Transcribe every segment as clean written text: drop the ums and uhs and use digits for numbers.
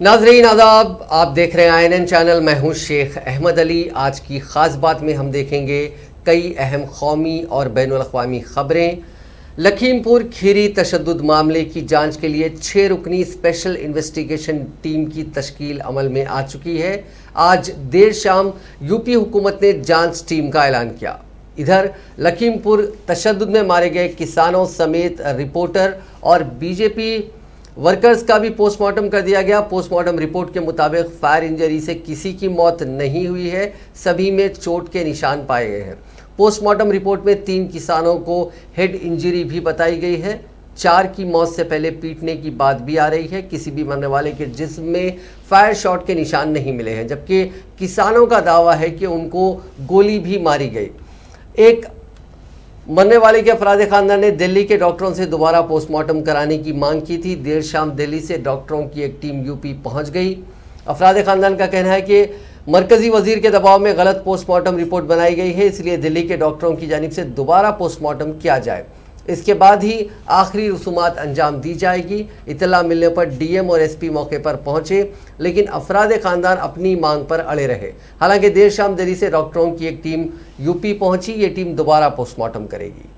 नाजरीन आदाब, आप देख रहे हैं INN चैनल। मैं हूं शेख अहमद अली। आज की ख़ास बात में हम देखेंगे कई अहम कौमी और बैनुल अक़वामी ख़बरें। लखीमपुर खीरी तशद्दुद मामले की जांच के लिए 6 रुकनी स्पेशल इन्वेस्टिगेशन टीम की तश्कील अमल में आ चुकी है। आज देर शाम यूपी हुकूमत ने जांच टीम का ऐलान किया। इधर लखीमपुर तशद्दुद में मारे गए किसानों समेत रिपोर्टर और बीजेपी वर्कर्स का भी पोस्टमार्टम कर दिया गया। पोस्टमार्टम रिपोर्ट के मुताबिक फायर इंजरी से किसी की मौत नहीं हुई है, सभी में चोट के निशान पाए गए हैं। पोस्टमार्टम रिपोर्ट में 3 किसानों को हेड इंजरी भी बताई गई है। 4 की मौत से पहले पीटने की बात भी आ रही है। किसी भी मरने वाले के जिस्म में फायर शॉट के निशान नहीं मिले हैं, जबकि किसानों का दावा है कि उनको गोली भी मारी गई। एक मरने वाले के अफराद खानदान ने दिल्ली के डॉक्टरों से दोबारा पोस्टमार्टम कराने की मांग की थी। देर शाम दिल्ली से डॉक्टरों की एक टीम यूपी पहुंच गई। अफराद खानदान का कहना है कि मरकजी वजीर के दबाव में गलत पोस्टमार्टम रिपोर्ट बनाई गई है, इसलिए दिल्ली के डॉक्टरों की जानिब से दोबारा पोस्टमार्टम किया जाए। इसके बाद ही आखिरी रसूमात अंजाम दी जाएगी। इतला मिलने पर डीएम और एसपी मौके पर पहुंचे, लेकिन अफराद खानदान अपनी मांग पर अड़े रहे। हालांकि देर शाम दिल्ली से डॉक्टरों की एक टीम यूपी पहुंची। ये टीम दोबारा पोस्टमार्टम करेगी।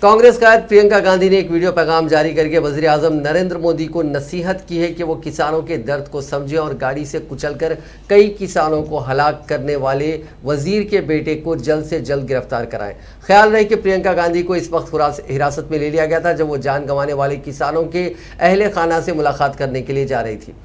कांग्रेस कायद प्रियंका गांधी ने एक वीडियो पैगाम जारी करके वज़ीर आज़म नरेंद्र मोदी को नसीहत की है कि वो किसानों के दर्द को समझें और गाड़ी से कुचलकर कई किसानों को हलाक करने वाले वजीर के बेटे को जल्द से जल्द गिरफ्तार कराएं। ख्याल रहे कि प्रियंका गांधी को इस वक्त हिरासत में ले लिया गया था जब वो जान गंवाने वाले किसानों के अहले खाना से मुलाकात करने के लिए जा रही थी।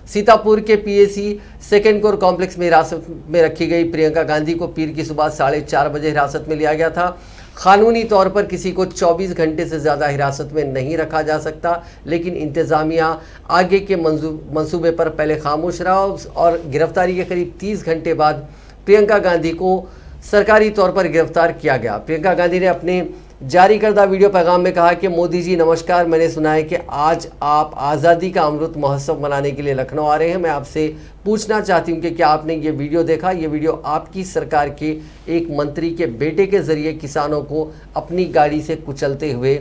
सीतापुर के पीएसी सेकेंड कोर कॉम्प्लेक्स में हिरासत में रखी गई प्रियंका गांधी को पीर की सुबह 4:30 बजे हिरासत में लिया गया था। कानूनी तौर पर किसी को 24 घंटे से ज़्यादा हिरासत में नहीं रखा जा सकता, लेकिन इंतज़ामिया आगे के मंसूबे पर पहले खामोश रहा और गिरफ्तारी के करीब 30 घंटे बाद प्रियंका गांधी को सरकारी तौर पर गिरफ्तार किया गया। प्रियंका गांधी ने अपने जारी करदा वीडियो पैगाम में कहा कि मोदी जी नमस्कार, मैंने सुना है कि आज आप आज़ादी का अमृत महोत्सव मनाने के लिए लखनऊ आ रहे हैं। मैं आपसे पूछना चाहती हूं कि क्या आपने ये वीडियो देखा? ये वीडियो आपकी सरकार के एक मंत्री के बेटे के ज़रिए किसानों को अपनी गाड़ी से कुचलते हुए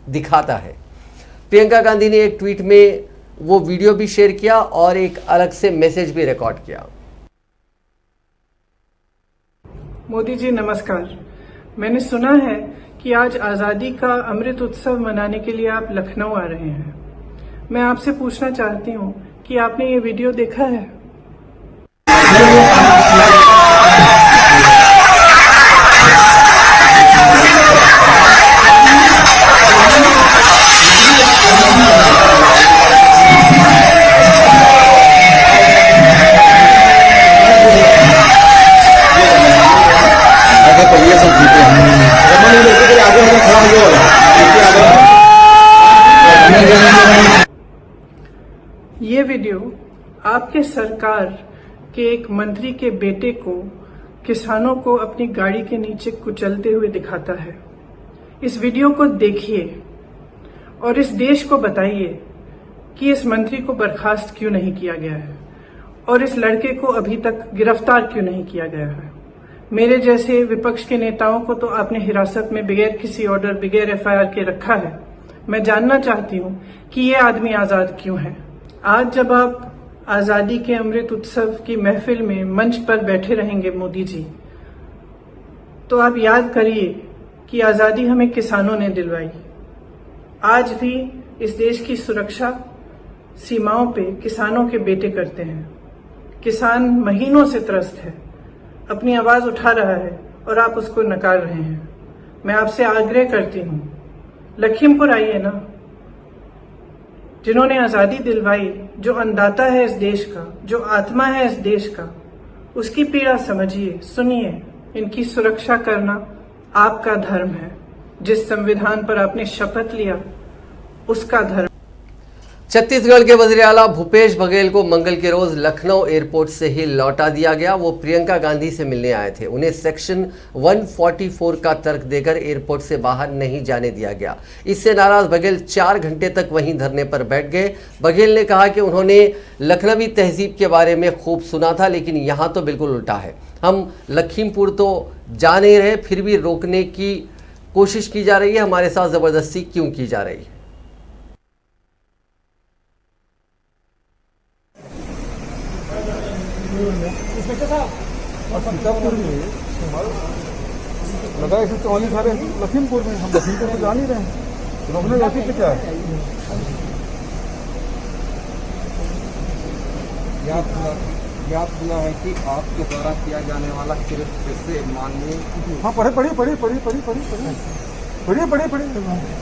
दिखाता है। प्रियंका गांधी ने एक ट्वीट में वो वीडियो भी शेयर किया और एक अलग से मैसेज भी रिकॉर्ड किया। मोदी जी नमस्कार, मैंने सुना है कि आज आज़ादी का अमृत उत्सव मनाने के लिए आप लखनऊ आ रहे हैं। मैं आपसे पूछना चाहती हूँ कि आपने ये वीडियो देखा है? ये वीडियो आपके सरकार के एक मंत्री के बेटे को किसानों को अपनी गाड़ी के नीचे कुचलते हुए दिखाता है। इस वीडियो को देखिए और इस देश को बताइए कि इस मंत्री को बर्खास्त क्यों नहीं किया गया है और इस लड़के को अभी तक गिरफ्तार क्यों नहीं किया गया है। मेरे जैसे विपक्ष के नेताओं को तो आपने हिरासत में बगैर किसी ऑर्डर, बगैर एफआईआर के रखा है। मैं जानना चाहती हूँ कि ये आदमी आजाद क्यों है। आज जब आप आजादी के अमृत उत्सव की महफिल में मंच पर बैठे रहेंगे मोदी जी, तो आप याद करिए कि आजादी हमें किसानों ने दिलवाई। आज भी इस देश की सुरक्षा सीमाओं पे किसानों के बेटे करते हैं। किसान महीनों से त्रस्त है, अपनी आवाज उठा रहा है और आप उसको नकार रहे हैं। मैं आपसे आग्रह करती हूँ, लखीमपुर आइए ना। जिन्होंने आजादी दिलवाई, जो अन्नदाता है इस देश का, जो आत्मा है इस देश का, उसकी पीड़ा समझिए, सुनिए। इनकी सुरक्षा करना आपका धर्म है। जिस संविधान पर आपने शपथ लिया उसका धर्म। छत्तीसगढ़ के वज़ीर आला भूपेश बघेल को मंगल के रोज लखनऊ एयरपोर्ट से ही लौटा दिया गया। वो प्रियंका गांधी से मिलने आए थे। उन्हें सेक्शन 144 का तर्क देकर एयरपोर्ट से बाहर नहीं जाने दिया गया। इससे नाराज बघेल 4 घंटे तक वहीं धरने पर बैठ गए। बघेल ने कहा कि उन्होंने लखनवी तहजीब के बारे में खूब सुना था, लेकिन यहाँ तो बिल्कुल उल्टा है। हम लखीमपुर तो जा नहीं रहे, फिर भी रोकने की कोशिश की जा रही है। हमारे साथ ज़बरदस्ती क्यों की जा रही है? और सीतापुर में लगा 144 सारे लखीमपुर में, हम लखीमपुर तो जान ही रहे हैं, रोकने का औचित्य क्या है? ज्ञात हुआ है कि आपके द्वारा किया जाने वाला कृत्य से माननीय। हाँ पढ़े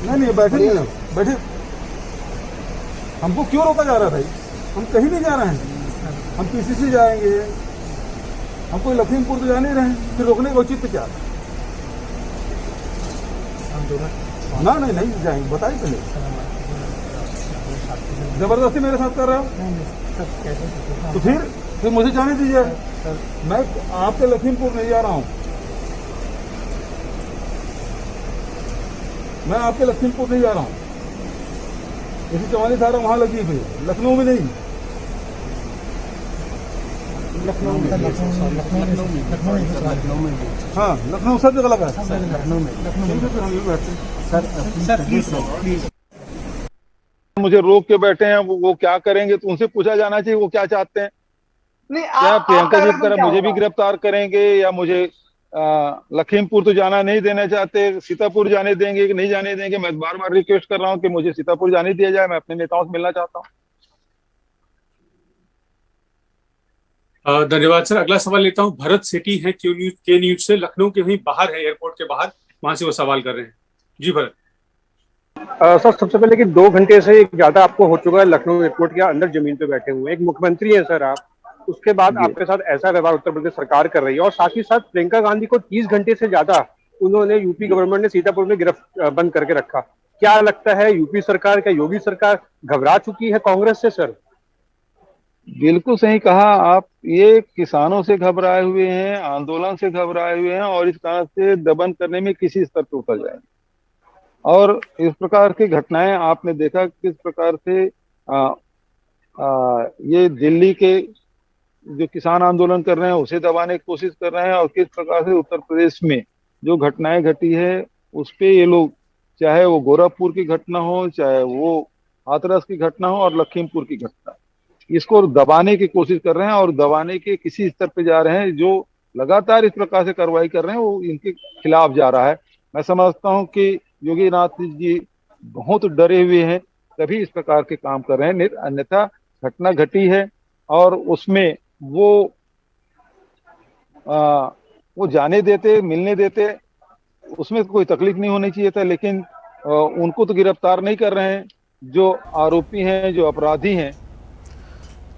नहीं बैठे। हमको क्यों रोका जा रहा है भाई? हम कहीं नहीं जा रहे हैं, हम पीसीसी जाएंगे, हम कोई लखीमपुर तो जा नहीं रहे हैं, फिर रोकने का औचित्य क्या? ना नहीं जाएंगे, बताइए पहले। जबरदस्ती मेरे साथ कर रहे हो तो फिर मुझे जाने दीजिए। मैं आपके लखीमपुर नहीं जा रहा हूं, मैं आपके लखीमपुर नहीं जा रहा हूं। 144 सारा वहां लगी हुई, लखनऊ में नहीं, लखनऊ में। हाँ लखनऊ सब जगह लगा है, लखनऊ में। सर मुझे रोक के बैठे हैं, वो क्या करेंगे तो उनसे पूछा जाना चाहिए वो क्या चाहते हैं। नहीं, क्या प्रियंका जी की तरह मुझे भी होगा? गिरफ्तार करेंगे, या मुझे लखीमपुर तो जाना नहीं देना चाहते, सीतापुर जाने देंगे कि नहीं जाने देंगे? मैं बार बार रिक्वेस्ट कर रहा हूं कि मुझे सीतापुर जाने दिया जाए, मैं अपने नेताओं से मिलना चाहता हूं। धन्यवाद सर। अगला सवाल लेता हूं, भरत सेठी हैं के न्यूज से, लखनऊ के वहीं बाहर है, एयरपोर्ट के बाहर, वहां से वो सवाल कर रहे हैं। जी भरत। सर सबसे पहले कि 2 घंटे से ज्यादा आपको हो चुका है लखनऊ एयरपोर्ट के अंदर जमीन पे बैठे हुए, एक मुख्यमंत्री है सर आप, उसके बाद आपके साथ ऐसा व्यवहार उत्तर प्रदेश सरकार कर रही है, और साथ ही साथ प्रियंका गांधी को 30 घंटे से ज्यादा उन्होंने यूपी गवर्नमेंट ने सीतापुर में बंद करके रखा। क्या लगता है यूपी सरकार, क्या योगी सरकार घबरा चुकी है कांग्रेस से सर? बिल्कुल सही कहा आप, ये किसानों से घबराए हुए हैं, आंदोलन से घबराए हुए हैं, और इस कारण से दमन करने में किसी स्तर पर उतर जाएंगे। और इस प्रकार की घटनाएं आपने देखा किस प्रकार से ये दिल्ली के जो किसान आंदोलन कर रहे हैं उसे दबाने की कोशिश कर रहे हैं, और किस प्रकार से उत्तर प्रदेश में जो घटनाएं घटी है उस पे ये लोग, चाहे वो गोरखपुर की घटना हो, चाहे वो हाथरस की घटना हो और लखीमपुर की घटना, इसको दबाने की कोशिश कर रहे हैं, और दबाने के किसी स्तर पे जा रहे हैं। जो लगातार इस प्रकार से कार्रवाई कर रहे हैं वो इनके खिलाफ जा रहा है। मैं समझता हूं कि योगी आदित्यनाथ जी बहुत डरे हुए हैं, तभी इस प्रकार के काम कर रहे हैं, अन्यथा घटना घटी है और उसमें वो जाने देते, मिलने देते, उसमें कोई तकलीफ नहीं होनी चाहिए था, लेकिन उनको तो गिरफ्तार नहीं कर रहे हैं, जो आरोपी हैं, जो अपराधी हैं।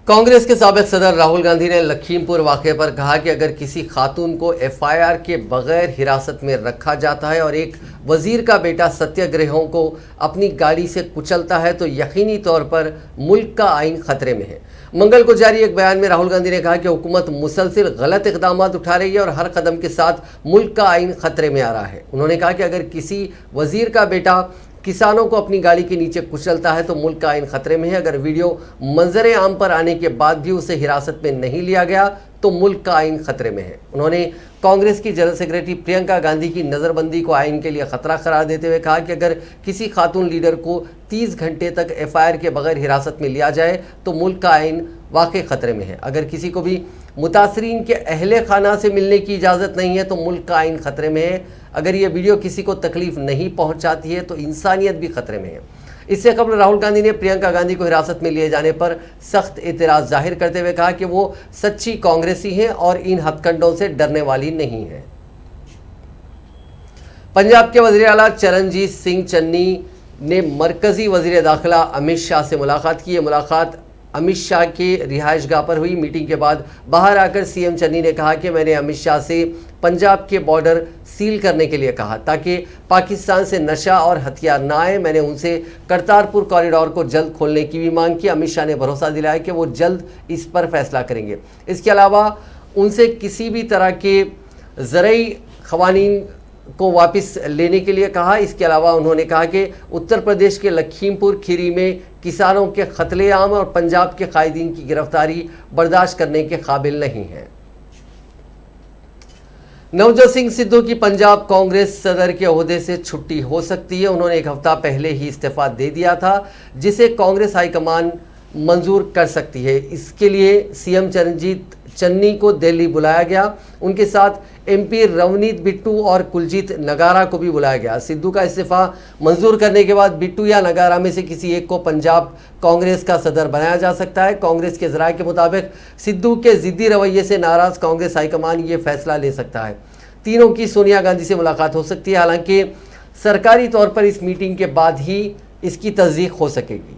कांग्रेस के साबिक सदर राहुल गांधी ने लखीमपुर वाक़े पर कहा कि अगर किसी खातून को एफआईआर के बगैर हिरासत में रखा जाता है और एक वजीर का बेटा सत्याग्रहियों को अपनी गाड़ी से कुचलता है तो यकीनी तौर पर मुल्क का आइन खतरे में है। मंगल को जारी एक बयान में राहुल गांधी ने कहा कि हुकूमत मुसलसिल गलत इकदाम उठा रही है और हर कदम के साथ मुल्क का आइन खतरे में आ रहा है। उन्होंने कहा कि अगर किसी वजीर का बेटा किसानों को अपनी गाड़ी के नीचे कुचलता है तो मुल्क का आइन खतरे में है। अगर वीडियो मंजर आम पर आने के बाद भी उसे हिरासत में नहीं लिया गया तो मुल्क का आइन खतरे में है। उन्होंने कांग्रेस की जनरल सेक्रेटरी प्रियंका गांधी की नज़रबंदी को आइन के लिए खतरा करार देते हुए कहा कि अगर किसी खातून लीडर को 30 घंटे तक एफआईआर के बगैर हिरासत में लिया जाए तो मुल्क का आइन वाकई खतरे में है। अगर किसी को भी मुतासरीन के अहले खाना से मिलने की इजाज़त नहीं है तो मुल्क का आइन खतरे में है। अगर ये वीडियो किसी को तकलीफ नहीं पहुंचाती है तो इंसानियत भी खतरे में है। इससे कबल राहुल गांधी ने प्रियंका गांधी को हिरासत में लिए जाने पर सख्त एतराज़ जाहिर करते हुए कहा कि वो सच्ची कांग्रेसी हैं और इन हथकंडों से डरने वाली नहीं है। पंजाब के वज़ीर आला चरणजीत सिंह चन्नी ने मरकजी वज़ीर दाखिला अमित शाह से मुलाकात की। ये मुलाकात अमित शाह के रिहाइशगाह पर हुई। मीटिंग के बाद बाहर आकर सीएम चन्नी ने कहा कि मैंने अमित शाह से पंजाब के बॉर्डर सील करने के लिए कहा ताकि पाकिस्तान से नशा और हथियार ना आए। मैंने उनसे करतारपुर कॉरिडोर को जल्द खोलने की भी मांग की। अमित शाह ने भरोसा दिलाया कि वो जल्द इस पर फैसला करेंगे। इसके अलावा उनसे किसी भी तरह के ज़रई क़वानीन को वापस लेने के लिए कहा। इसके अलावा उन्होंने कहा कि उत्तर प्रदेश के लखीमपुर खीरी में किसानों के कत्लेआम और पंजाब के कायदीन की गिरफ्तारी बर्दाश्त करने के काबिल नहीं है। नवजोत सिंह सिद्धू की पंजाब कांग्रेस सदर के ओहदे से छुट्टी हो सकती है। उन्होंने एक हफ्ता पहले ही इस्तीफा दे दिया था जिसे कांग्रेस हाईकमान मंजूर कर सकती है। इसके लिए सीएम चरणजीत चन्नी को दिल्ली बुलाया गया। उनके साथ एमपी रवनीत बिट्टू और कुलजीत नगारा को भी बुलाया गया। सिद्धू का इस्तीफा मंजूर करने के बाद बिट्टू या नगारा में से किसी एक को पंजाब कांग्रेस का सदर बनाया जा सकता है। कांग्रेस के जराये के मुताबिक सिद्धू के जिद्दी रवैये से नाराज कांग्रेस हाईकमान ये फैसला ले सकता है। तीनों की सोनिया गांधी से मुलाकात हो सकती है, हालांकि सरकारी तौर पर इस मीटिंग के बाद ही इसकी तस्दीक हो सकेगी।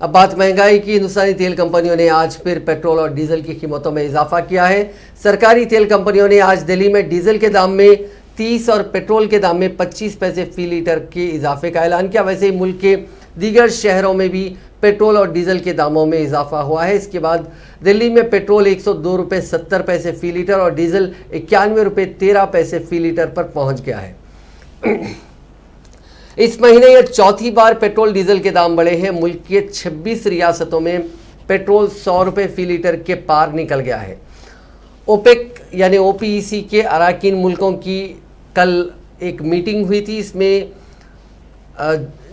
अब बात महंगाई की। हिंदुस्तानी तेल कंपनियों ने आज फिर पेट्रोल और डीजल की कीमतों में इजाफा किया है। सरकारी तेल कंपनियों ने आज दिल्ली में डीजल के दाम में 30 और पेट्रोल के दाम में 25 पैसे फी लीटर के इजाफे का ऐलान किया। वैसे ही मुल्क के दीगर शहरों में भी पेट्रोल और डीजल के दामों में इजाफा हुआ है। इसके बाद दिल्ली में पेट्रोल 102 रुपये 70 पैसे फी लीटर और डीजल 91 रुपये 13 पैसे फी लीटर पर पहुंच गया है। इस महीने यह चौथी बार पेट्रोल डीजल के दाम बढ़े हैं। मुल्क के 26 रियासतों में पेट्रोल 100 रुपये फी लीटर के पार निकल गया है। ओपेक यानी ओपीईसी के अराकीन मुल्कों की कल एक मीटिंग हुई थी। इसमें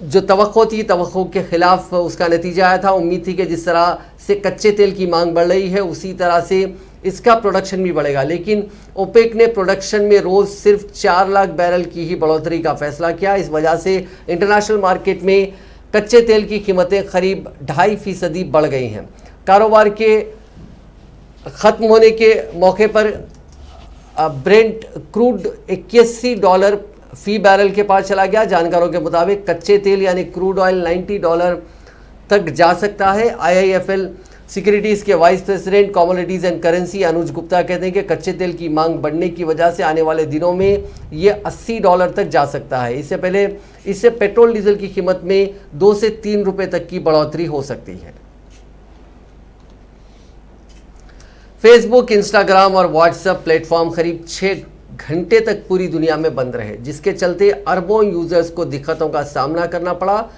जो तवक्को के खिलाफ उसका नतीजा आया था। उम्मीद थी कि जिस तरह से कच्चे तेल की मांग बढ़ रही है उसी तरह से इसका प्रोडक्शन भी बढ़ेगा, लेकिन ओपेक ने प्रोडक्शन में रोज़ सिर्फ 4 लाख बैरल की ही बढ़ोतरी का फैसला किया। इस वजह से इंटरनेशनल मार्केट में कच्चे तेल की कीमतें करीब 2.5% बढ़ गई हैं। कारोबार के ख़त्म होने के मौके पर ब्रेंट क्रूड $81 फी बैरल के पार चला गया। जानकारों के मुताबिक कच्चे तेल यानी क्रूड ऑयल $90 तक जा सकता है। IIFL सिक्योरिटीज़ के vice president commodities and currency Anuj Gupta कहते हैं कि कच्चे तेल की मांग बढ़ने की वजह से आने वाले दिनों में ये $80 तक जा सकता है। इससे पेट्रोल डीजल की कीमत में 2 से 3 रुपये तक की बढ़ोतरी हो सकती है। फेसबुक, इंस्टाग्राम और व्हाट्सएप प्लेटफॉर्म करीब 6 घंटे तक पूरी दुनिया में बंद रहे, जिसके चलते अरबों यूजर्स को दिक्कतों का सामना करना पड़ा।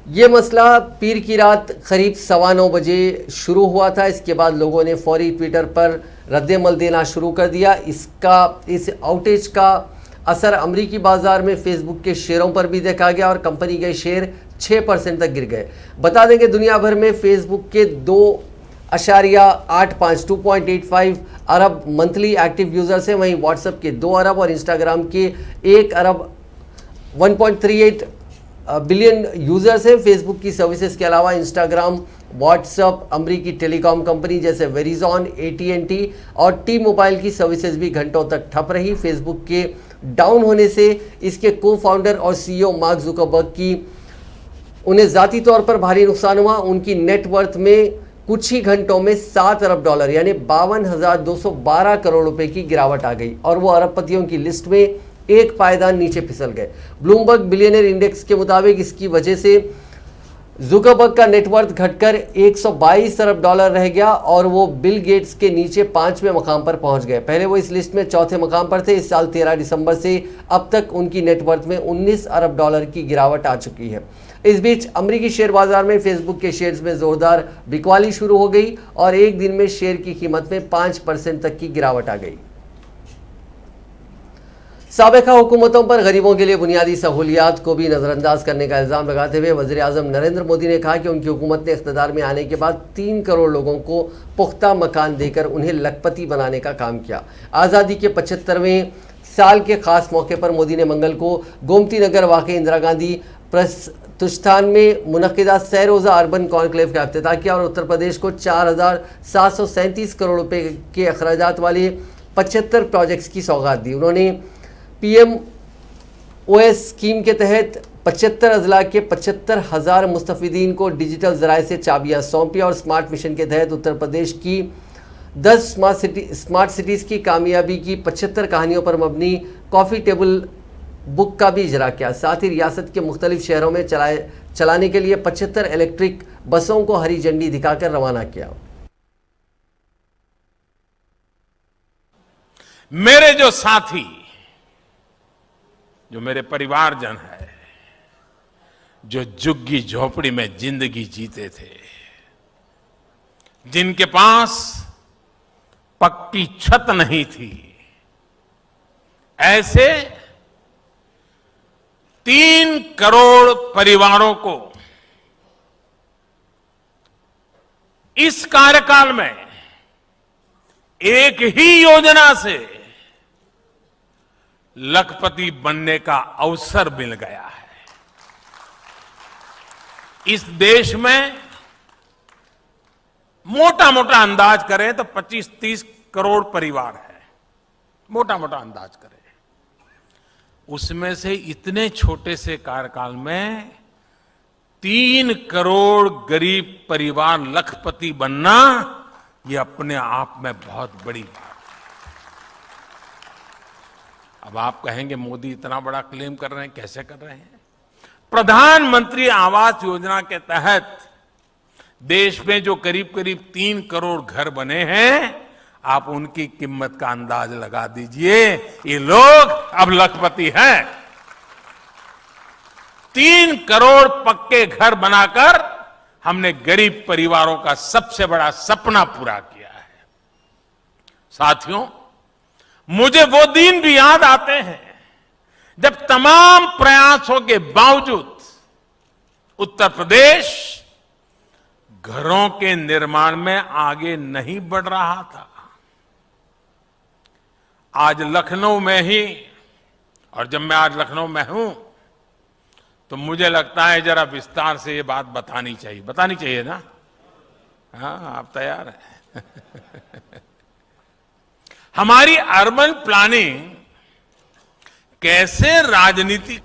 ये मसला पीर की रात करीब 9:15 बजे शुरू हुआ था। इसके बाद लोगों ने फौरी ट्विटर पर रद्देमल देना शुरू कर दिया। इस आउटेज का असर अमरीकी बाजार में फेसबुक के शेयरों पर भी देखा गया और कंपनी के शेयर 6% तक गिर गए। बता दें कि दुनिया भर में फेसबुक के 2.85 अरब मंथली एक्टिव यूजर्स हैं, वहीं व्हाट्सएप के 2 अरब और इंस्टाग्राम के 1 अरब 1.38 बिलियन यूजर्स हैं। फेसबुक की सर्विसेज के अलावा इंस्टाग्राम, व्हाट्सएप, अमरीकी टेलीकॉम कंपनी जैसे वेरिजॉन, AT&T और टी मोबाइल की सर्विसेज भी घंटों तक ठप रही। फेसबुक के डाउन होने से इसके को फाउंडर और CEO मार्क जुकरबर्ग की उन्हें ज़ाती तौर पर भारी नुकसान हुआ। उनकी नेटवर्थ में कुछ ही घंटों में $7 अरब यानी 52,212 करोड़ रुपए की गिरावट आ गई और वो अरबपतियों की लिस्ट में एक पायदान नीचे फिसल गए। ब्लूमबर्ग बिलियनर इंडेक्स के मुताबिक इसकी वजह से जुकरबर्ग का नेटवर्थ घटकर $122 अरब रह गया और वो बिल गेट्स के नीचे 5वें मकाम पर पहुंच गए। पहले वो इस लिस्ट में 4थे मकाम पर थे। इस साल 13 दिसंबर से अब तक उनकी नेटवर्थ में $19 अरब की गिरावट आ चुकी है। इस बीच अमरीकी शेयर बाजार में फेसबुक के शेयर्स में जोरदार बिकवाली शुरू हो गई और एक दिन में शेयर की कीमत में 5% तक की गिरावट आ गई। साबिका हुकूमतों पर गरीबों के लिए बुनियादी सहूलियात को भी नज़रअंदाज करने का इल्ज़ाम लगाते हुए वज़ीर आज़म नरेंद्र मोदी ने कहा कि उनकी हुकूमत ने इख्तिदार में आने के बाद 3 करोड़ लोगों को पुख्ता मकान देकर उन्हें लखपति बनाने का काम किया। आज़ादी के 75वें साल के ख़ास मौके पर मोदी ने मंगल को गोमती नगर वाक़ई इंदिरा गांधी प्रतिष्ठान में मुनक़िदा सह रोज़ा अर्बन कॉन्क्लेव का इफ्तिताह किया और उत्तर प्रदेश को 4,737 करोड़ रुपए के अखराजात वाले 75 प्रोजेक्ट्स की सौगात दी। उन्होंने PMOS स्कीम के तहत 75 अजला के 75,000 मुस्तफ़ीदीन को डिजिटल ज़राए से चाबियाँ सौंपी और स्मार्ट मिशन के तहत उत्तर प्रदेश की 10 स्मार्ट सिटीज़ की कामयाबी की 75 कहानियों पर मबनी कॉफ़ी टेबल बुक का भी इजरा किया। साथ ही रियासत के मुख्तलिफ शहरों में चलाने के लिए 75 इलेक्ट्रिक बसों को हरी झंडी दिखाकर रवाना किया। मेरे जो साथी, जो मेरे परिवारजन है, जो झुग्गी झोपड़ी में जिंदगी जीते थे, जिनके पास पक्की छत नहीं थी, ऐसे 3 करोड़ परिवारों को इस कार्यकाल में एक ही योजना से लखपति बनने का अवसर मिल गया है। इस देश में मोटा मोटा अंदाज करें तो 25-30 करोड़ परिवार है, मोटा मोटा अंदाज करें। उसमें से इतने छोटे से कार्यकाल में 3 करोड़ गरीब परिवार लखपति बनना, ये अपने आप में बहुत बड़ी बात है। अब आप कहेंगे मोदी इतना बड़ा क्लेम कर रहे हैं, कैसे कर रहे हैं? प्रधानमंत्री आवास योजना के तहत देश में जो करीब करीब 3 करोड़ घर बने हैं, आप उनकी कीमत का अंदाज लगा दीजिए। ये लोग अब लखपति हैं। 3 करोड़ पक्के घर बनाकर हमने गरीब परिवारों का सबसे बड़ा सपना पूरा किया है। साथियों, मुझे वो दिन भी याद आते हैं जब तमाम प्रयासों के बावजूद उत्तर प्रदेश घरों के निर्माण में आगे नहीं बढ़ रहा था। आज लखनऊ में ही, और जब मैं आज लखनऊ में हूं तो मुझे लगता है जरा विस्तार से ये बात बतानी चाहिए ना? हाँ, आप तैयार हैं? हमारी अर्बन प्लानिंग कैसे राजनीति।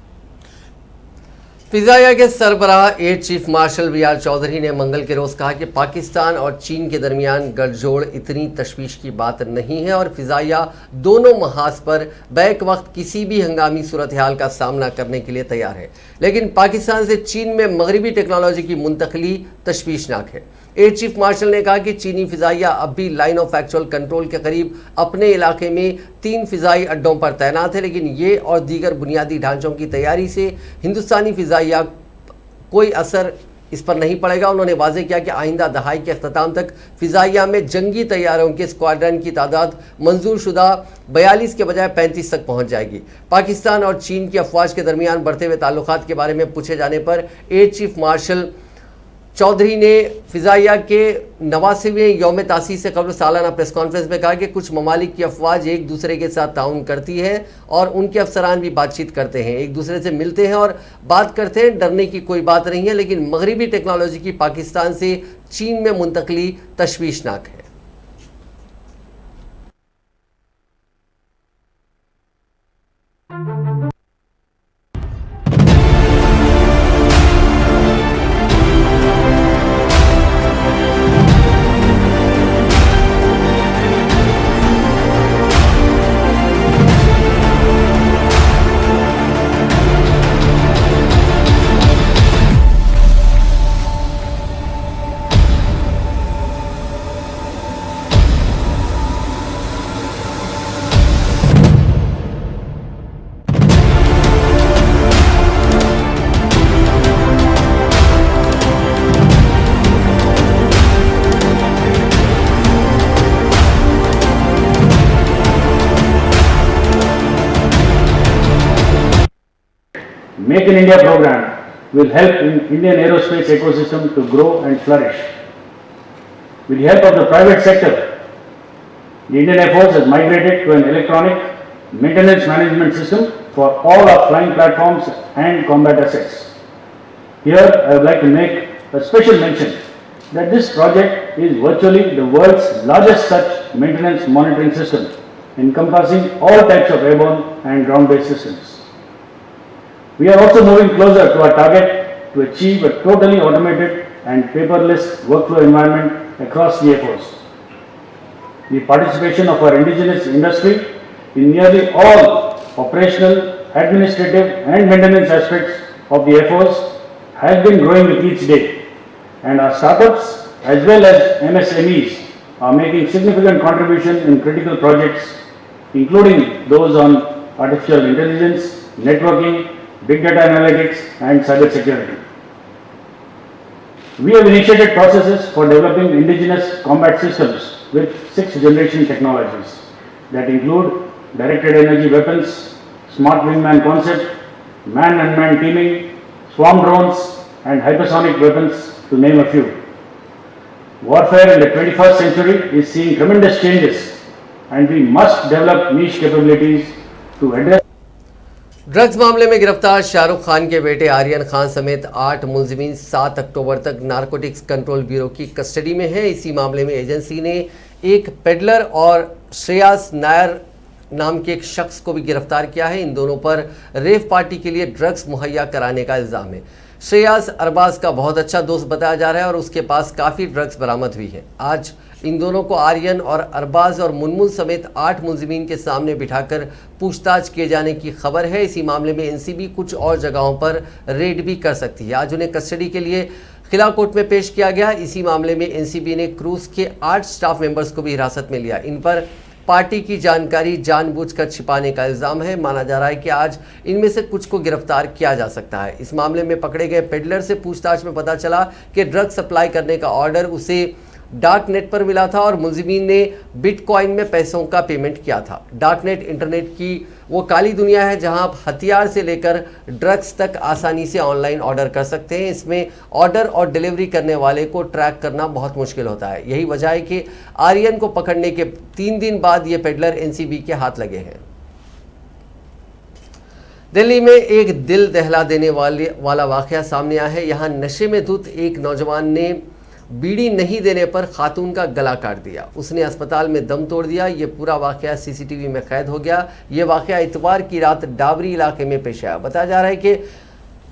फिजाइया के सरबराह air chief marshal V R. Chaudhary ने मंगल के रोज कहा कि पाकिस्तान और चीन के दरमियान गठजोड़ इतनी तशवीश की बात नहीं है और फिजाइया दोनों महाज पर बैक वक्त किसी भी हंगामी सूरत हाल का सामना करने के लिए तैयार है, लेकिन पाकिस्तान से चीन में मगरबी टेक्नोलॉजी की मुंतकली तशवीशनाक है। एयर चीफ मार्शल ने कहा कि चीनी फिजाइया अब भी लाइन ऑफ एक्चुअल कंट्रोल के करीब अपने इलाके में 3 फिजाई अड्डों पर तैनात है, लेकिन ये और दीगर बुनियादी ढांचों की तैयारी से हिंदुस्तानी फिजाइया कोई असर इस पर नहीं पड़ेगा। उन्होंने वाजे किया कि आइंदा दहाई के अख्ताम तक फिजाइया में जंगी तैयारों के स्क्वाड्रन की तादाद मंजूर शुदा 42 के बजाय 35 तक पहुंच जाएगी। पाकिस्तान और चीन की अफवाज के दरमियान बढ़ते हुए ताल्लुकात के बारे में पूछे जाने पर एयर चीफ मार्शल चौधरी ने फिजाइया के 89वें यौम तासीस से कबल सालाना प्रेस कॉन्फ्रेंस में कहा कि कुछ ममालिक की अफवाज एक दूसरे के साथ ताउन करती है और उनके अफसरान भी बातचीत करते हैं, एक दूसरे से मिलते हैं और बात करते हैं। डरने की कोई बात नहीं है, लेकिन मगरबी टेक्नोलॉजी की पाकिस्तान से चीन में मुंतकली तशवीशनाक है। Make in India program will help in Indian aerospace ecosystem to grow and flourish. With the help of the private sector, the Indian Air Force has migrated to an electronic maintenance management system for all our flying platforms and combat assets. Here, I would like to make a special mention that this project is virtually the world's largest such maintenance monitoring system, encompassing all types of airborne and ground-based systems. We are also moving closer to our target to achieve a totally automated and paperless workflow environment across the Air Force. The participation of our indigenous industry in nearly all operational, administrative and maintenance aspects of the Air Force has been growing with each day, and our startups as well as MSMEs are making significant contribution in critical projects, including those on artificial intelligence, networking, big data analytics and cyber security. We have initiated processes for developing indigenous combat systems with 6th generation technologies that include directed energy weapons, smart wingman concept, man-unmanned teaming, swarm drones and hypersonic weapons, to name a few. Warfare in the 21st century is seeing tremendous changes, and we must develop niche capabilities to address. Drugs मामले में गिरफ्तार शाहरुख खान के बेटे आर्यन खान समेत 8 मुलजिमीन 7 अक्टूबर तक narcotics control bureau की custody में हैं। इसी मामले में एजेंसी ने एक पेडलर और श्रेयास नायर नाम के एक शख्स को भी गिरफ्तार किया है। इन दोनों पर रेव पार्टी के लिए ड्रग्स मुहैया कराने का इल्ज़ाम है। श्रेयास अरबाज का बहुत अच्छा दोस्त बताया जा रहा है और उसके पास काफ़ी ड्रग्स बरामद हुई है। आज इन दोनों को आर्यन और अरबाज और मुनमुन समेत 8 मुलजिमीन के सामने बिठाकर पूछताछ किए जाने की खबर है। इसी मामले में एनसीबी कुछ और जगहों पर रेड भी कर सकती है। आज उन्हें कस्टडी के लिए खिला कोर्ट में पेश किया गया। इसी मामले में एनसीबी ने क्रूज के 8 स्टाफ मेंबर्स को भी हिरासत में लिया। इन पर पार्टी की जानकारी जानबूझकर छिपाने का इल्ज़ाम है। माना जा रहा है कि आज इनमें से कुछ को गिरफ्तार किया जा सकता है। इस मामले में पकड़े गए पेडलर से पूछताछ में पता चला कि ड्रग सप्लाई करने का ऑर्डर उसे डार्क नेट पर मिला था और मुलजिमीन ने बिटकॉइन में पैसों का पेमेंट किया था। डार्क नेट इंटरनेट की वो काली दुनिया है जहां आप हथियार से लेकर ड्रग्स तक आसानी से ऑनलाइन ऑर्डर कर सकते हैं। इसमें ऑर्डर और डिलीवरी करने वाले को ट्रैक करना बहुत मुश्किल होता है। यही वजह है कि आर्यन को पकड़ने के 3 दिन बाद ये पेडलर एनसीबी के हाथ लगे हैं। दिल्ली में एक दिल दहला देने वाला वाकया सामने आया है। यहाँ नशे में धुत एक नौजवान ने बीड़ी नहीं देने पर खातून का गला काट दिया। उसने अस्पताल में दम तोड़ दिया। ये पूरा वाकया सीसीटीवी में कैद हो गया। ये वाकया इतवार की रात डाबरी इलाके में पेश आया। बताया जा रहा है कि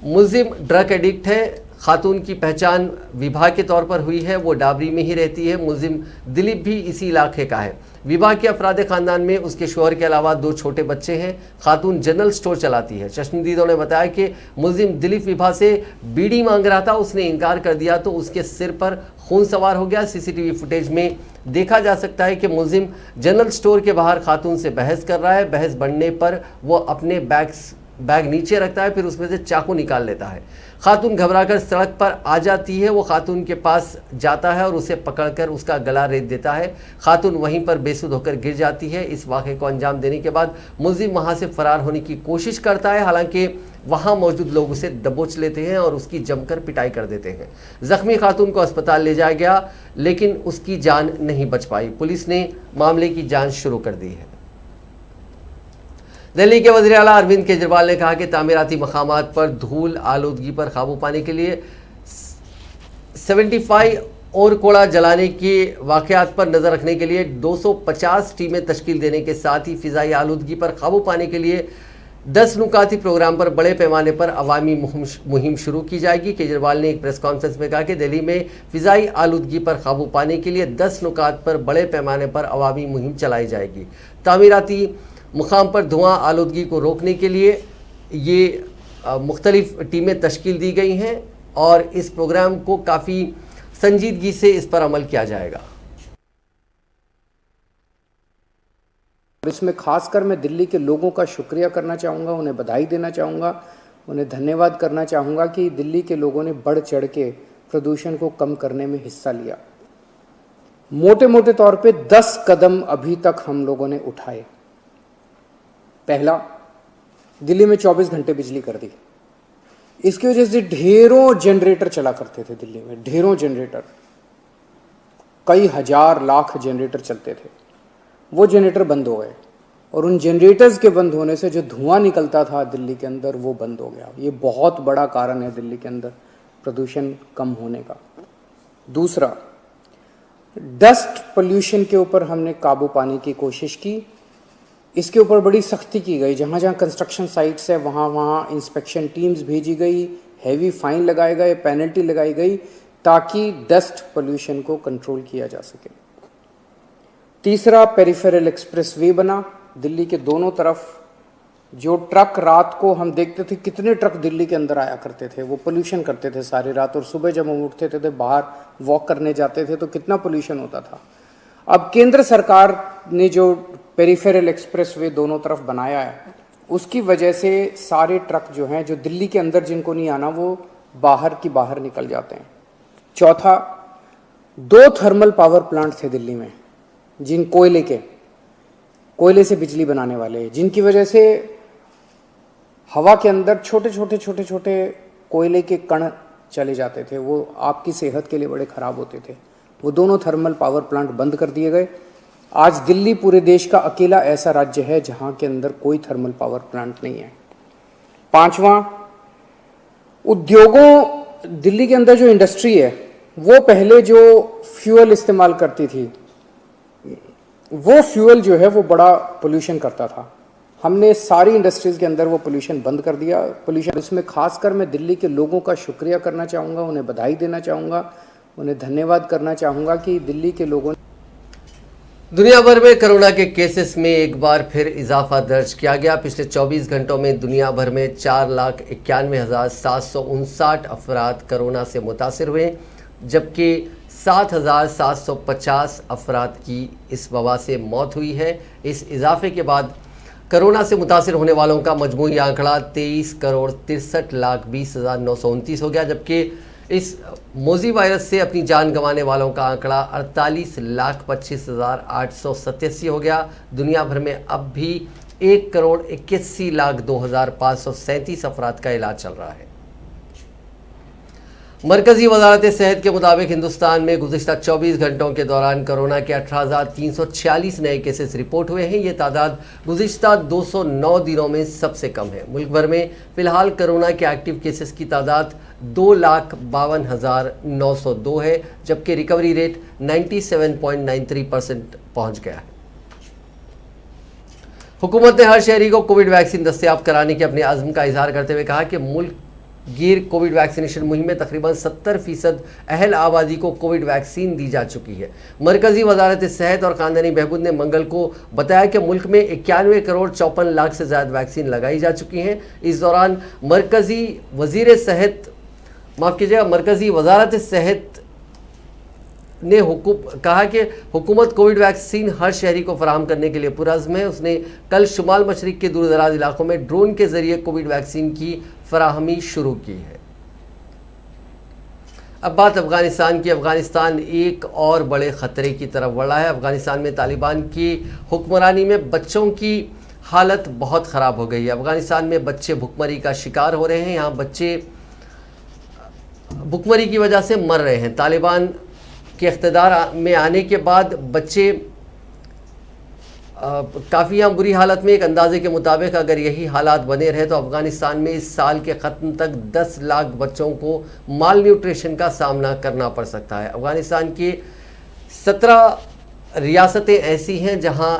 मुलजिम ड्रग एडिक्ट है। खातून की पहचान विभा के तौर पर हुई है। वो डाबरी में ही रहती है। मुलजिम दिलीप भी इसी इलाके का है। विभा के अफराद खानदान में उसके शौहर के अलावा 2 छोटे बच्चे हैं। खातून जनरल स्टोर चलाती है। चश्मदीदों ने बताया कि मुलजिम दिलीप विभा से बीड़ी मांग रहा था। उसने इनकार कर दिया तो उसके सिर पर खून सवार हो गया। सीसीटीवी फुटेज में देखा जा सकता है कि मुलजिम जनरल स्टोर के बाहर खातून से बहस कर रहा है। बहस बढ़ने पर वो अपने बैग नीचे रखता है, फिर उसमें से चाकू निकाल लेता है। खातून घबराकर सड़क पर आ जाती है। वो खातून के पास जाता है और उसे पकड़कर उसका गला रेत देता है। खातून वहीं पर बेसुध होकर गिर जाती है। इस वाक़े को अंजाम देने के बाद मुलजिम वहां से फरार होने की कोशिश करता है। हालांकि वहां मौजूद लोग उसे दबोच लेते हैं और उसकी जमकर पिटाई कर देते हैं। जख्मी खातून को अस्पताल ले जाया गया लेकिन उसकी जान नहीं बच पाई। पुलिस ने मामले की जांच शुरू कर दी है। दिल्ली के वज़ीर आला अरविंद केजरीवाल ने कहा कि तामीराती मकामात पर धूल आलूदगी पर काबू पाने के लिए 75 और कूड़ा जलाने के वाक़यात पर नज़र रखने के लिए 250 टीमें तश्कील देने के साथ ही फ़िज़ाई आलूदगी पर काबू पाने के लिए 10 नुकाती प्रोग्राम पर बड़े पैमाने पर अवामी मुहिम शुरू की जाएगी। केजरीवाल ने एक प्रेस कॉन्फ्रेंस में कहा कि दिल्ली में फ़िज़ाई आलूदगी पर काबू पाने के लिए 10 नुकात पर बड़े पैमाने पर अवामी मुहिम चलाई जाएगी। तामीराती मुकाम पर धुआं आलूदगी को रोकने के लिए ये मुख्तलिफ टीमें तश्कील दी गई हैं और इस प्रोग्राम को काफ़ी संजीदगी से इस पर अमल किया जाएगा। इसमें खासकर मैं दिल्ली के लोगों का शुक्रिया करना चाहूँगा, उन्हें बधाई देना चाहूँगा, उन्हें धन्यवाद करना चाहूँगा कि दिल्ली के लोगों ने बढ़ चढ़ के प्रदूषण को कम करने में हिस्सा लिया। मोटे मोटे तौर पे 10 कदम अभी तक हम लोगों ने उठाए। पहला, दिल्ली में 24 घंटे बिजली कर दी। इसकी वजह से ढेरों जनरेटर चला करते थे दिल्ली में, ढेरों जनरेटर, कई हजार लाख जनरेटर चलते थे। वो जनरेटर बंद हो गए और उन जनरेटर्स के बंद होने से जो धुआं निकलता था दिल्ली के अंदर वो बंद हो गया। ये बहुत बड़ा कारण है दिल्ली के अंदर प्रदूषण कम होने का। दूसरा, डस्ट पोल्यूशन के ऊपर हमने काबू पाने की कोशिश की। इसके ऊपर बड़ी सख्ती की गई। जहाँ जहाँ कंस्ट्रक्शन साइट्स है वहाँ इंस्पेक्शन टीम्स भेजी गई, हैवी फाइन लगाए गए, पेनल्टी लगाई गई ताकि डस्ट पोल्यूशन को कंट्रोल किया जा सके। तीसरा, पेरिफेरल एक्सप्रेसवे बना। दिल्ली के दोनों तरफ जो ट्रक, रात को हम देखते थे कितने ट्रक दिल्ली के अंदर आया करते थे, वो पोल्यूशन करते थे सारी रात, और सुबह जब हम उठते थे बाहर वॉक करने जाते थे तो कितना पोल्यूशन होता था। अब केंद्र सरकार ने जो पेरिफेरल एक्सप्रेसवे दोनों तरफ बनाया है उसकी वजह से सारे ट्रक जो हैं, जो दिल्ली के अंदर जिनको नहीं आना, वो बाहर निकल जाते हैं। चौथा, 2 थर्मल पावर प्लांट थे दिल्ली में, जिन कोयले से बिजली बनाने वाले, जिनकी वजह से हवा के अंदर छोटे छोटे कोयले के कण चले जाते थे। वो आपकी सेहत के लिए बड़े ख़राब होते थे। वो दोनों थर्मल पावर प्लांट बंद कर दिए गए। आज दिल्ली पूरे देश का अकेला ऐसा राज्य है जहां के अंदर कोई थर्मल पावर प्लांट नहीं है। पांचवा, उद्योगों, दिल्ली के अंदर जो इंडस्ट्री है वो पहले जो फ्यूल इस्तेमाल करती थी, वो फ्यूल जो है वो बड़ा पोल्यूशन करता था। हमने सारी इंडस्ट्रीज के अंदर वो पोल्यूशन बंद कर दिया। पोल्यूशन, इसमें खासकर मैं दिल्ली के लोगों का शुक्रिया करना चाहूँगा, उन्हें बधाई देना चाहूँगा, उन्हें धन्यवाद करना चाहूँगा कि दिल्ली के लोगों ने दुनिया भर में कोरोना के केसेस में एक बार फिर इजाफा दर्ज किया गया। पिछले 24 घंटों में दुनिया भर में 4,91,759 अफराद कोरोना से मुतासिर हुए, जबकि 7,750 अफराद की इस वबा से मौत हुई है। इस इजाफे के बाद कोरोना से मुतासिर होने वालों का मजमूई आंकड़ा 23,63,20,929 हो गया, जबकि इस मोजी वायरस से अपनी जान गंवाने वालों का आंकड़ा 48,25,887 हो गया। दुनिया भर में अब भी 1,81,02,537 अफराद का इलाज चल रहा है। मरकजी वजारत सेहत के मुताबिक हिंदुस्तान में गुज़िश्ता 24 घंटों के दौरान कोरोना के 18,346 नए केसेस रिपोर्ट हुए हैं। ये तादाद गुज़िश्ता 209 दिनों में सबसे कम है। मुल्क भर में फ़िलहाल कोरोना के एक्टिव केसेस की तादाद 2,52,902 है, जबकि रिकवरी रेट 97.93% पहुँच गया है। हुकूमत ने हर शहरी को कोविड वैक्सीन दस्तयाब कराने के अपने अज़्म का इजहार करते हुए कहा कि मुल्क गिर कोविड वैक्सीनेशन मुहिम में तकरीबन 70% अहल आबादी को कोविड वैक्सीन दी जा चुकी है। मरकजी वजारत सेहत और ख़ानदानी बहबूद ने मंगल को बताया कि मुल्क में 91 करोड़ 54 लाख से ज़्यादा वैक्सीन लगाई जा चुकी हैं। इस दौरान मरकजी वजारत सेहत ने कहा कि हुकूमत कोविड वैक्सीन हर शहरी को फराहम करने के लिए पुरअज़्म है। उसने कल शुमाल मशरिक़ के दूर दराज इलाकों में ड्रोन के ज़रिए कोविड वैक्सीन की फराहमी शुरू की है। अब बात अफ़गानिस्तान की। अफ़गानिस्तान एक और बड़े ख़तरे की तरफ बढ़ा है। अफ़गानिस्तान में तालिबान की हुक्मरानी में बच्चों की हालत बहुत ख़राब हो गई है। अफ़गानिस्तान में बच्चे भुखमरी का शिकार हो रहे हैं। यहाँ बच्चे भुखमरी की वजह से मर रहे हैं। तालिबान के इख्तिदार में आने के बाद बच्चे काफ़ी बुरी हालत में। एक अंदाजे के मुताबिक अगर यही हालात बने रहे तो अफ़गानिस्तान में इस साल के ख़त्म तक 10 लाख बच्चों को माल न्यूट्रिशन का सामना करना पड़ सकता है। अफ़गानिस्तान की 17 रियासतें ऐसी हैं जहां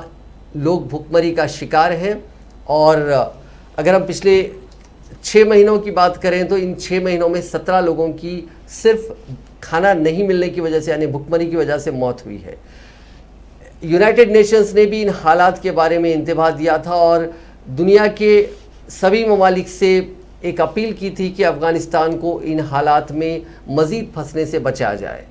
लोग भुखमरी का शिकार हैं, और अगर हम पिछले 6 महीनों की बात करें तो इन 6 महीनों में 17 लोगों की सिर्फ खाना नहीं मिलने की वजह से, यानी भुखमरी की वजह से मौत हुई है। यूनाइटेड नेशंस ने भी इन हालात के बारे में इंतबाह दिया था और दुनिया के सभी ममालिक से एक अपील की थी कि अफ़गानिस्तान को इन हालात में मज़ीद फंसने से बचाया जाए।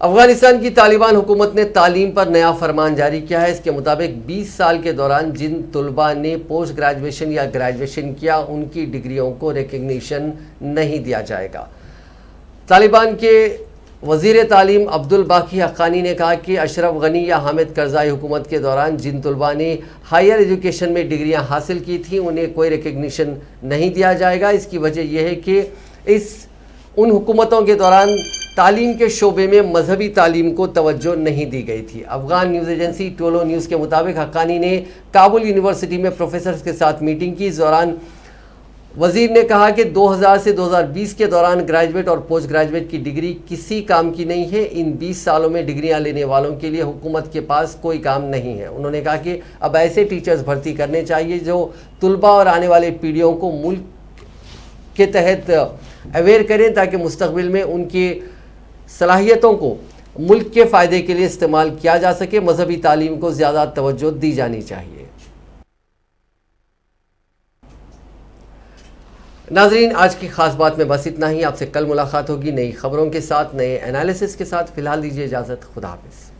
अफ़गानिस्तान की तालिबान हुकूमत ने तालीम पर नया फरमान जारी किया है। इसके मुताबिक 20 साल के दौरान जिन तलबा ने पोस्ट ग्रेजुएशन या ग्रेजुएशन किया उनकी डिग्रियों को रिकग्निशन नहीं दिया जाएगा। तालिबान के वज़ीर तालीम अब्दुल बाकी हक्कानी ने कहा कि अशरफ गनी या हामिद करज़ाई हुकूमत के दौरान जिन तलबा ने हायर एजुकेशन में डिग्रियां हासिल की थी उन्हें कोई रिकग्निशन नहीं दिया जाएगा। इसकी वजह यह है कि उन हुकूमतों के दौरान तालीम के शोबे में मजहबी तालीम को तवज्जो नहीं दी गई थी। Afghan news agency Tolo news के मुताबिक हक्कानी ने काबुल यूनिवर्सिटी में प्रोफेसर्स के साथ मीटिंग की। इस दौरान वज़ीर ने कहा कि 2000 से 2020 के दौरान ग्रेजुएट और पोस्ट ग्रेजुएट की डिग्री किसी काम की नहीं है। इन 20 सालों में डिग्रियां लेने वालों के लिए हुकूमत के पास कोई काम नहीं है। उन्होंने कहा कि अब ऐसे टीचर्स भर्ती करने चाहिए जो तुलबा और आने वाले पीढ़ियों को मुल्क के तहत अवेयर करें ताकि मुस्तकबिल में उनकी सलाहियतों को मुल्क के फ़ायदे के लिए इस्तेमाल किया जा सके। मजहबी तालीम को ज़्यादा तवज्जो दी जानी चाहिए। नाजरीन, आज की खास बात में बस इतना ही। आपसे कल मुलाकात होगी नई खबरों के साथ, नए एनालिसिस के साथ। फिलहाल दीजिए इजाज़त। खुदा हाफिज़।